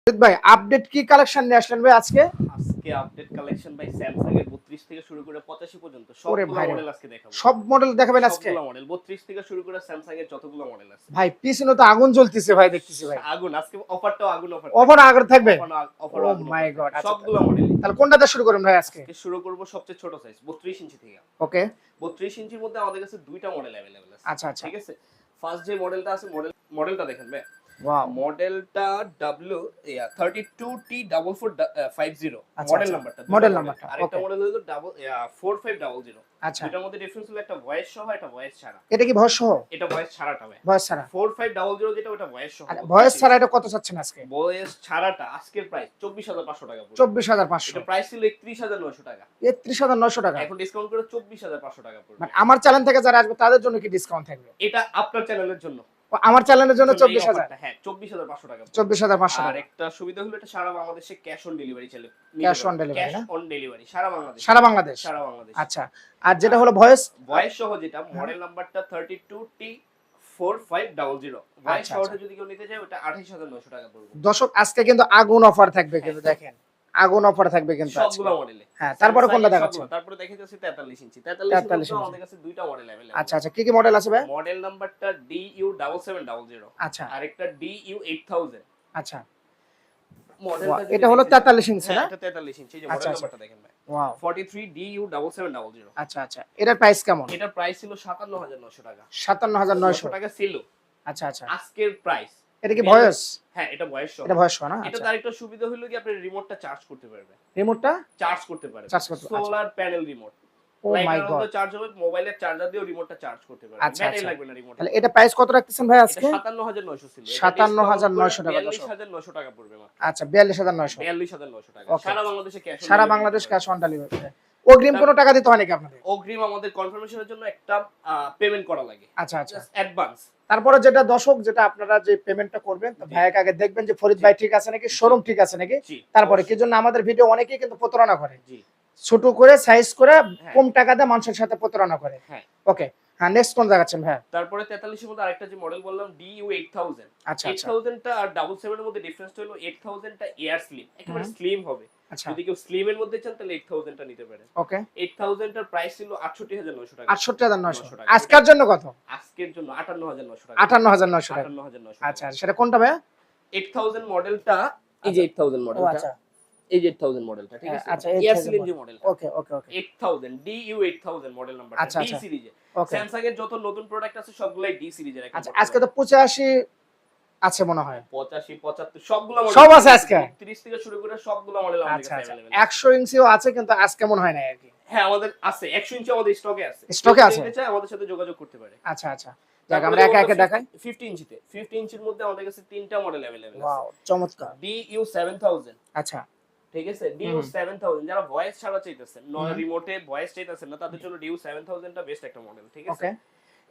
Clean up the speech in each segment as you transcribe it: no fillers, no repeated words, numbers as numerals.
ভাই আপডেট কি কালেকশন নিয়ে আসলেন ভাই আজকে? আজকে আপডেট কালেকশন ভাই স্যামসাং এর 32 থেকে শুরু করে 85 পর্যন্ত ওরে সবগুলো ভাই মডেল আজকে দেখাবো। সব মডেল দেখাবেন আজকে? সবগুলো মডেল 32 থেকে শুরু করে স্যামসাং এর যতগুলো মডেল আছে। ভাই পিছনে তো আগুন জ্বলতেছে ভাই, দেখতেছি ভাই। আগুন আজকে অফারটাও আগুন অফার। অফার আগে থাকবে? অফার ও আগুন মাই গড। সবগুলো মডেল। তাহলে কোনটাতে শুরু করুন ভাই আজকে? শুরু করব সবচেয়ে ছোট সাইজ 32 ইঞ্চি থেকে। ওকে। 32 ইঞ্চির মধ্যে আমাদের কাছে দুইটা মডেল अवेलेबल আছে। আচ্ছা আচ্ছা। ঠিক আছে। ফার্স্ট যে মডেলটা আছে মডেলটা দেখেন ভাই। ওয়াও। মডেলটা W32T4450 মডেল নাম্বারটা। মডেল নাম্বারটা। আরেকটা মডেল হলো 4500। আচ্ছা। দুটার মধ্যে ডিফারেন্স হলো একটা ভয়েস সহ একটা ভয়েস ছাড়া। এটা কি ভয়েস সহ? এটা ভয়েস ছাড়াটা ভাই। ভয়েস ছাড়া। 4500 যেটা ওটা ভয়েস সহ। আর ভয়েস ছাড়া এটা কত চাচ্ছেন আজকে? ভয়েস ছাড়াটা আজকের প্রাইস 24500 টাকা পড়বে। 24500। এটা প্রাইস ছিল 31900 টাকা। 31900 টাকা। এখন ডিসকাউন্ট করে 24500 টাকা পড়বে। মানে আমার চ্যানেল থেকে যারা আসবে তাদের জন্য কি ডিসকাউন্ট থাকবে? এটা আপনার চ্যানেলের জন্য। আমার চ্যানেলের জন্য 24000। হ্যাঁ 24500 টাকা। 24500 আর টাকা। একটা সুবিধা হলো এটা সারা বাংলাদেশে ক্যাশ অন ডেলিভারি চলে। ক্যাশ অন ডেলিভারি না? ক্যাশ অন ডেলিভারি সারা বাংলাদেশ। সারা বাংলাদেশ। সারা বাংলাদেশ। আচ্ছা। আর যেটা হলো ভয়েস সহ যেটা মডেল নাম্বারটা 32T4500 ভয়েস সহটা যদি কেউ নিতে চায় ওটা 28900 টাকা পড়বে। দর্শক আজকে কিন্তু আগুন অফার থাকবে, কিন্তু দেখেন আগুন অফার থাকবে কিন্তু সবগুলো মডেলে। হ্যাঁ, তারপরে কোনটা দেখাচ্ছেন? তারপরে দেখাইতেছি 43 ইঞ্চি। 43 ইঞ্চি আমাদের কাছে দুইটা মডেল अवेलेबल। আচ্ছা আচ্ছা, কি কি মডেল আছে ভাই? মডেল নাম্বারটা DU7700। আচ্ছা। আরেকটা DU8000। আচ্ছা। মডেলটা এটা হলো 43 ইঞ্চি না? এটা 43 ইঞ্চি। এই যে মডেল নাম্বারটা দেখেন ভাই। ওয়াও। 43DU7700। আচ্ছা আচ্ছা, এটার প্রাইস কেমন? এটার প্রাইস ছিল 57900 টাকা। 57900 টাকা ছিল। আচ্ছা আচ্ছা। আজকের প্রাইস। এটা কি ভয়েস? হ্যাঁ, এটা ভয়েস সহ। এটা ভয়েস সহ না? এটা আচ্ছা। তার একটা সুবিধা হলো কি আপনি রিমোটটা চার্জ করতে পারবেন। রিমোটটা চার্জ করতে পারবেন। আচ্ছা। Solar panel remote. Oh my God. Charge হবে, মোবাইলের চার্জার দিয়েও রিমোটটা চার্জ করতে পারবেন। আচ্ছা ব্যাটারি আচ্ছা। লাগবে না রিমোটে। তাহলে এটা প্রাইস কত রাখতেছেন ভাই আজকে? 57900 ছিল। 57900 টাকা। 42900 টাকা পড়বে মাত্র। আচ্ছা, 42900। 42900 টাকা। সারা বাংলাদেশে ক্যাশ অন। সারা বাংলাদেশ ক্যাশ অন ডেলিভারি। অগ্রিম কোনো টাকা দিতে হয় নাকি আপনাদের? অগ্রিম আমাদের কনফার্মেশনের জন্য একটা পেমেন্ট করা লাগে। আচ্ছা আচ্ছা। অ্যাডভান্স। তারপরে যেটা দর্শক, যেটা আপনারা যে পেমেন্টটা করবেন, তো ভাইকে আগে দেখবেন যে ফরিদ ভাই ঠিক আছে নাকি, শোরুম ঠিক আছে নাকি। তারপরে কি জন্য আমাদের ভিডিও অনেকেই কিন্তু প্রতারণা করে, ছোট করে সাইজ করে কম টাকা দিয়ে মানুষের সাথে প্রতারণা করে। হ্যাঁ ওকে। হ্যাঁ, নেক্সট কোন দেখাচ্ছেন ভাই? তারপরে 43 এর মধ্যে আরেকটা যে মডেল বললাম DU8000। আচ্ছা আচ্ছা। 8000 টা আর 77 এর মধ্যে ডিফারেন্স হলো 8000 টা এয়ার স্লিম, একেবারে স্লিম হবে। আচ্ছা। যদি কেউ স্লিম এর মধ্যে চান তাহলে 8000 টা নিতে পারেন। ওকে। 8000 টার প্রাইস ছিল 68900 টাকা। 68900। আজকের জন্য কত? আজকের জন্য 58900 টাকা। 58900 টাকা। 58900। আচ্ছা, সেটা কোনটা ভাই? 8000 মডেলটা, এই যে 8000 মডেলটা। আচ্ছা। এই যে 8000 মডেলটা, ঠিক আছে? আচ্ছা, এয়ার স্লিম যে মডেলটা। ওকে ওকে ওকে। 8000 DU8000 মডেল নাম্বারটা। আচ্ছা ডি আচ্ছা। সিরিজে। ওকে। স্যামসাং এর যত নতুন প্রোডাক্ট আছে সবগুলাই ডি সিরিজের। আচ্ছা, আজকে তো 85 আছে মনে হয়। 85 75 সবগুলো মডেল সব আছে আজকে। 30 থেকে শুরু করে সবগুলো মডেল আমাদের আচ্ছা কাছে আচ্ছা। अवेलेबल। 100 ইঞ্চিও আছে, কিন্তু আজকে মনে হয় না আর কি। হ্যাঁ, আমাদের আছে 100 ইঞ্চি আমাদের স্টকে আছে। স্টকে আছে? নিতে চাই আমাদের সাথে যোগাযোগ করতে পারে। আচ্ছা আচ্ছা। যাক, আমরা একা একা দেখাই। 50 ইঞ্চিতে। 50 ইঞ্চির মধ্যে আমাদের কাছে তিনটা মডেল अवेलेबल আছে। ওয়াও, চমৎকার। DU7000। আচ্ছা। ঠিক আছে? DU7000 যারা ভয়েস ছাড়া চাইতেছেন, রিমোটে ভয়েস চাইতেছেন না, তাদের জন্য DU7000 টা বেস্ট একটা মডেল, ঠিক আছে? ওকে।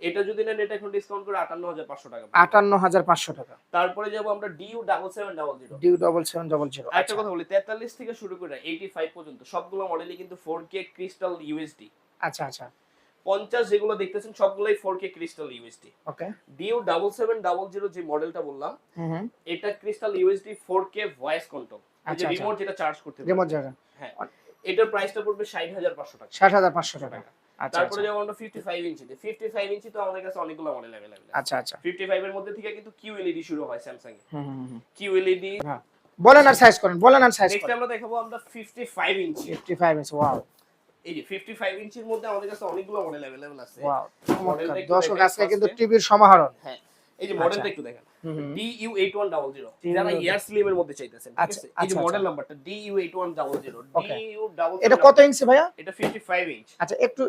এটা যদি নেন এটা এখন ডিসকাউন্ট করে 58500 টাকা। 58500 টাকা। তারপরে যাব আমরা DU7700। DU7700। একটা কথা বলি, 43 থেকে শুরু করে 85 পর্যন্ত সবগুলো মডেলই কিন্তু 4K ক্রিস্টাল ইউএসডি। আচ্ছা আচ্ছা। 50 যেগুলো দেখতেছেন সবগুলাই 4K ক্রিস্টাল ইউএসডি। ওকে। DU7700 যে মডেলটা বললাম, এটা crystal USD 4K voice control. এই যে রিমোট যেটা চার্জ করতে পারবেন। রিমোট জায়গা। হ্যাঁ। এটার প্রাইসটা পড়বে 60500 টাকা। 60500 টাকা। আচ্ছা। তারপরে যাব আমরা 55 ইঞ্চিতে। 55 ইঞ্চি তো আমাদের কাছে অনেকগুলো মডেল अवेलेबल আছে। আচ্ছা আচ্ছা। 55 এর মধ্যে থেকে কিন্তু QLED শুরু হয় স্যামসাং এ। QLED। হ্যাঁ। বলেন আর সাইজ করেন, বলেন আর সাইজ নেক্সট করেন। আমরা দেখাবো আমরা 55 ইঞ্চি। 55 ইঞ্চি। ওয়াও। এই যে 55 ইঞ্চির মধ্যে আমাদের কাছে অনেকগুলো মডেল अवेलेबल আছে। ওয়াও, চমৎকার। মডেলটা দর্শক আজকে কিন্তু টিভির সমাহারণ। হ্যাঁ। এই যে মডেলটা একটু দেখেন। DU8100 যারা এয়ার স্লিম এর মধ্যে চাইতেছেন, ঠিক আছে? এই যে মডেল নাম্বারটা DU8100। DU7700। এটা কত ইঞ্চি ভাইয়া? এটা 55 ইঞ্চ। আচ্ছা, একটু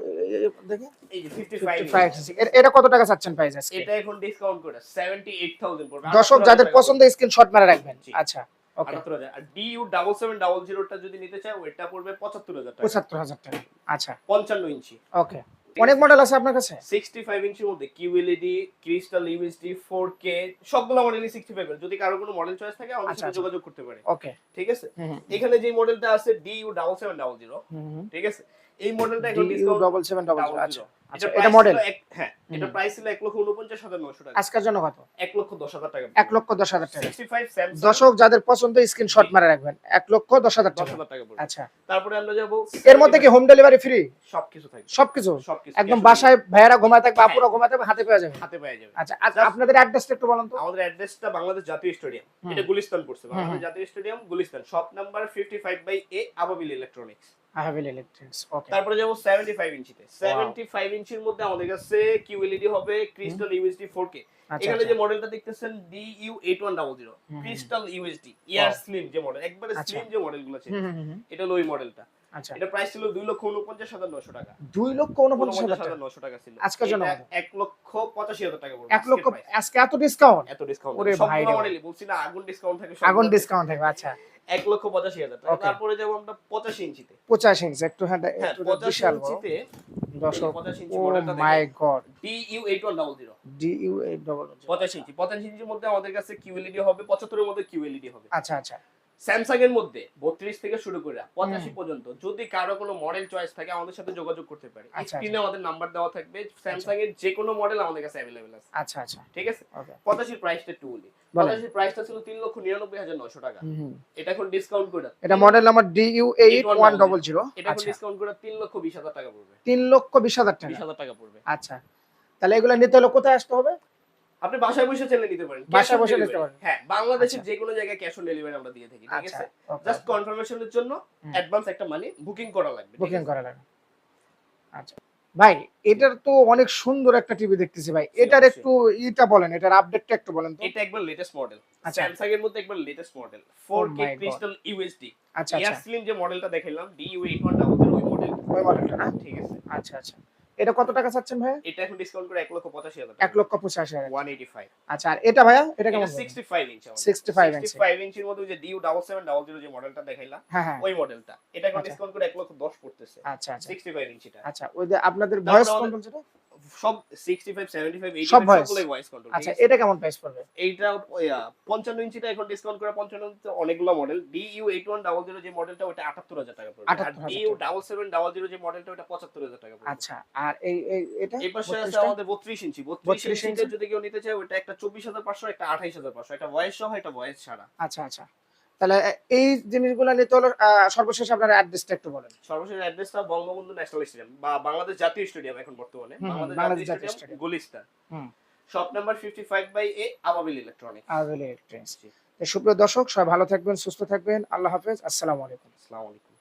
দেখি। এই যে 55 ইঞ্চি। এটা কত টাকা চাচ্ছেন প্রাইস আজকে? এটা এখন ডিসকাউন্ট করে 78000 পড়বে। দর্শক যাদের পছন্দ স্ক্রিনশট মেরে রাখবেন। আচ্ছা। ওকে। 78000। আর DU7700 টা যদি নিতে চায় ওটা পড়বে 75000 টাকা। 75000 টাকা। আচ্ছা। 55 ইঞ্চি। ওকে। অনেক মডেল আছে আপনার কাছে? 65 ইঞ্চির মধ্যে QLED, ক্রিস্টাল ইউএসডি, 4K সবগুলো মডেলই 65 এর। যদি কারো কোনো মডেল চয়েস থাকে আমাদের সাথে যোগাযোগ করতে পারে। ওকে। ঠিক আছে? এখানে যে মডেলটা আছে DU7700। ঠিক আছে? এই মডেলটা এখন ডিসকাউন্ট DU7700। আচ্ছা। আচ্ছা এটা মডেল, হ্যাঁ এটা প্রাইস ছিল 1,49,900 টাকা, আজকের জন্য কত? 1,10,000 টাকা, 1,10,000 টাকা। 65 স্যামসাং। দর্শক যাদের পছন্দ স্ক্রিনশট মারা রাখবেন, 1,10,000 টাকা। 10,000 টাকা পড়বে। আচ্ছা তারপরে আমরা যাব, এর মধ্যে কি হোম ডেলিভারি ফ্রি? সবকিছু থাকবে, সবকিছু সবকিছু একদম বাসায় ভাইয়ারা ঘুমায় থাকবে, আপুরা ঘুমায় থাকবে, হাতে পেয়ে যাবে। হাতে পেয়ে যাবে। আচ্ছা আপনাদের অ্যাড্রেসটা একটু বলুন তো। আমাদের অ্যাড্রেসটা বাংলাদেশ জাতীয় স্টেডিয়াম, এটা গুলিস্তান পড়ছে, বাংলাদেশ জাতীয় stadium Gulistan, shop number 55/A আবাবিল ইলেকট্রনিক্স। আবাবিল ইলেকট্রনিক্স, ওকে। তারপরে যাব 75 ইঞ্চিতে। 75 ইঞ্চির মধ্যে আমাদের কাছে কিউএলইডি হবে, ক্রিস্টাল ইউএসডি 4K। এখানে যে মডেলটা দেখতেছেন DU8100 crystal USD air slim যে মডেল, একবারে স্লিম যে মডেলগুলো আছে, এটা হলো ওই মডেলটা। আচ্ছা এটা প্রাইস ছিল 2,49,900 টাকা। 2,49,900 টাকা ছিল। আজকের জন্য 1,85,000 টাকা পড়বে। 1 লক্ষ আজকে এত ডিসকাউন্ট? এত ডিসকাউন্ট ওরে ভাই রে, মডেলই বলছি না, আগুন ডিসকাউন্ট থাকে, আগুন ডিসকাউন্ট থাকবে। আচ্ছা 1,85,000 টাকা। তারপরে যাব আমরা 85 ইঞ্চিতে। 85 ইঞ্চি একটু, হ্যাঁ একটু 85 বিশাল বড় ইঞ্চিতে দর্শক। 85 ইঞ্চি ও মডেলটা মাই দেখেন, গড, DU8100। DU800। 85 ইঞ্চির মধ্যে আমাদের কাছে কিউএলইডি হবে, 75 এর মধ্যে কিউএলইডি হবে। আচ্ছা আচ্ছা স্যামসাং এর মধ্যে 32 থেকে শুরু করে 85 পর্যন্ত যদি কারো কোনো মডেল চয়েস থাকে আমাদের সাথে যোগাযোগ করতে পারে। স্ক্রিনে আমাদের নাম্বার দেওয়া থাকবে, স্যামসাং এর যে কোনো মডেল আমাদের কাছে अवेलेबल আছে। আচ্ছা আচ্ছা ঠিক আছে। ওকে 85 এর প্রাইসটা একটু বলি। 85 এর প্রাইসটা ছিল 3,99,900 টাকা। এটা এখন ডিসকাউন্ট করে, এটা মডেল নাম্বার DU8100, এটা এখন ডিসকাউন্ট করে 3,20,000 টাকা পড়বে। 3,20,000 টাকা। 20,000 টাকা পড়বে। আচ্ছা তাহলে এগুলো নিতে হলে কোথায় আসতে হবে? আপনি বাসায় বসে চাইলে নিতে পারেন, বাসায় বসে নিতে পারেন। হ্যাঁ বাংলাদেশের যে কোনো জায়গায় ক্যাশ অন ডেলিভারি আমরা দিয়ে থাকি। ঠিক আছে। জাস্ট কনফার্মেশনের জন্য অ্যাডভান্স একটা মানি বুকিং করা লাগবে, বুকিং করা লাগবে। আচ্ছা ভাই এটার তো অনেক সুন্দর একটা টিভি দেখতেছি ভাই, এটার একটু এটা বলেন, এটার আপডেটটা একটু বলেন তো। এটা একবার লেটেস্ট মডেল, স্যামসাং এর মধ্যে একবার latest model 4K crystal USD. আচ্ছা এয়ার স্লিম যে মডেলটা দেখাইলাম DU8100 ওই মডেলটা না? ঠিক আছে। আচ্ছা আচ্ছা এটা কত টাকা চাচ্ছেন ভাই? এটা এখন ডিসকাউন্ট করে 1,85,000 টাকা। 1,85,000 185। আচ্ছা আর এটা ভাইয়া এটা কেমন? 65 ইঞ্চি। 65 ইঞ্চির মধ্যে যে DU7700 যে মডেলটা দেখাইলা, হ্যাঁ ওই মডেলটা। এটা এখন ডিসকাউন্ট করে 1,10,000 পড়তেছে। আচ্ছা আচ্ছা 65 ইঞ্চিটা। আচ্ছা ওই যে আপনাদের ভয়েস কন্ট্রোল যেটা সব 65 75 80 সব সবগুলোই ভয়েস কন্ট্রোল। আচ্ছা এটা কেমন প্রাইস পড়বে? এইটা 55 ইঞ্চিটা এখন ডিসকাউন্ট করে 55 ইঞ্চিতে অনেকগুলো মডেল। DU8100 যে মডেলটা ওটা 78,000 টাকা পড়বে। আর DU7700 যে মডেলটা ওটা 75,000 টাকা পড়বে। আচ্ছা আর এই এটা এই পাশে আছে আমাদের 32 ইঞ্চি। 32 ইঞ্চিতে যদি কেউ নিতে চায় ওটা একটা 24,500, একটা 28,500, একটা ভয়েস সহ, একটা ভয়েস ছাড়া। আচ্ছা আচ্ছা তাহলে এই জিনিসগুলো নিতে হলো সর্বশেষ আপনার অ্যাড্রেসটা একটু বলেন। সর্বশেষ অ্যাড্রেসটা বঙ্গবন্ধু ন্যাশনাল স্টেডিয়াম বা বাংলাদেশ জাতীয় স্টেডিয়াম এখন বর্তমানে, বাংলাদেশ জাতীয় stadium Gulistan, shop number 55/A আবাবিল ইলেকট্রনিক্স। আবাবিল ইলেকট্রনিক্স। সুপ্রিয় দর্শক সবাই ভালো থাকবেন, সুস্থ থাকবেন, আল্লাহ হাফেজ, আসসালামু আলাইকুম। আসসালামু আলাইকুম।